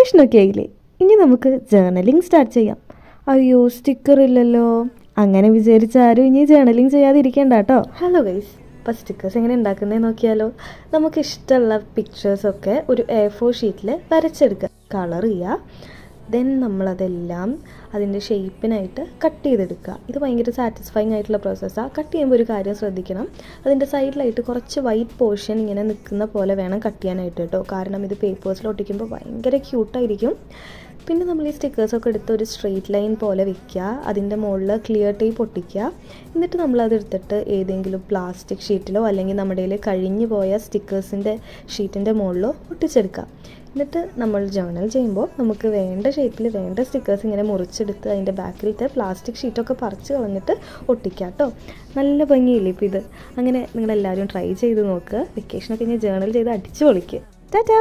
വെക്കേഷനൊക്കെ ആയില്ലേ, ഇനി നമുക്ക് ജേർണലിംഗ് സ്റ്റാർട്ട് ചെയ്യാം. അയ്യോ സ്റ്റിക്കർ ഇല്ലല്ലോ. അങ്ങനെ വിചാരിച്ച ആരും ഇനി ജേർണലിംഗ് ചെയ്യാതിരിക്കേണ്ട കേട്ടോ. ഹലോ ഗൈസ്, അപ്പോൾ സ്റ്റിക്കേഴ്സ് എങ്ങനെ ഉണ്ടാക്കുന്നത് നോക്കിയാലോ. നമുക്ക് ഇഷ്ടമുള്ള പിക്ചേഴ്സൊക്കെ ഒരു A4 ഷീറ്റിൽ വരച്ചെടുക്കുക, കളർ ചെയ്യുക. ദെൻ നമ്മളതെല്ലാം അതിൻ്റെ ഷേപ്പിനായിട്ട് കട്ട് ചെയ്തെടുക്കുക. ഇത് ഭയങ്കര സാറ്റിസ്ഫൈങ് ആയിട്ടുള്ള പ്രോസസ്സാണ്. കട്ട് ചെയ്യുമ്പോൾ ഒരു കാര്യം ശ്രദ്ധിക്കണം, അതിൻ്റെ സൈഡിലായിട്ട് കുറച്ച് വൈറ്റ് പോർഷൻ ഇങ്ങനെ നിൽക്കുന്ന പോലെ വേണം കട്ട് ചെയ്യാനായിട്ട് കേട്ടോ. കാരണം ഇത് പേപ്പേഴ്സിൽ ഒട്ടിക്കുമ്പോൾ ഭയങ്കര ക്യൂട്ടായിരിക്കും. പിന്നെ നമ്മൾ ഈ സ്റ്റിക്കേഴ്സൊക്കെ എടുത്ത് ഒരു സ്ട്രെയിറ്റ് ലൈൻ പോലെ വെക്കുക, അതിൻ്റെ മുകളിൽ ക്ലിയർ ടേപ്പ് ഒട്ടിക്കുക. എന്നിട്ട് നമ്മളതെടുത്തിട്ട് ഏതെങ്കിലും പ്ലാസ്റ്റിക് ഷീറ്റിലോ അല്ലെങ്കിൽ നമ്മുടെ കയ്യിൽ കഴിഞ്ഞു പോയ സ്റ്റിക്കേഴ്സിൻ്റെ ഷീറ്റിൻ്റെ മുകളിലോ ഒട്ടിച്ചെടുക്കുക. എന്നിട്ട് നമ്മൾ ജേർണൽ ചെയ്യുമ്പോൾ നമുക്ക് വേണ്ട ഷേപ്പിൽ വേണ്ട സ്റ്റിക്കേഴ്സ് ഇങ്ങനെ മുറിച്ചെടുത്ത് അതിൻ്റെ ബാക്കിലത്തെ പ്ലാസ്റ്റിക് ഷീറ്റൊക്കെ പറിച്ച് കളഞ്ഞിട്ട് ഒട്ടിക്കുക കേട്ടോ. നല്ല ഭംഗിയില്ലേ ഇപ്പോൾ ഇത്. അങ്ങനെ നിങ്ങളെല്ലാവരും ട്രൈ ചെയ്ത് നോക്കുക. വെക്കേഷനൊക്കെ ഇങ്ങനെ ജേർണൽ ചെയ്ത് അടിച്ചു പൊളിക്കുക. ടാറ്റാ.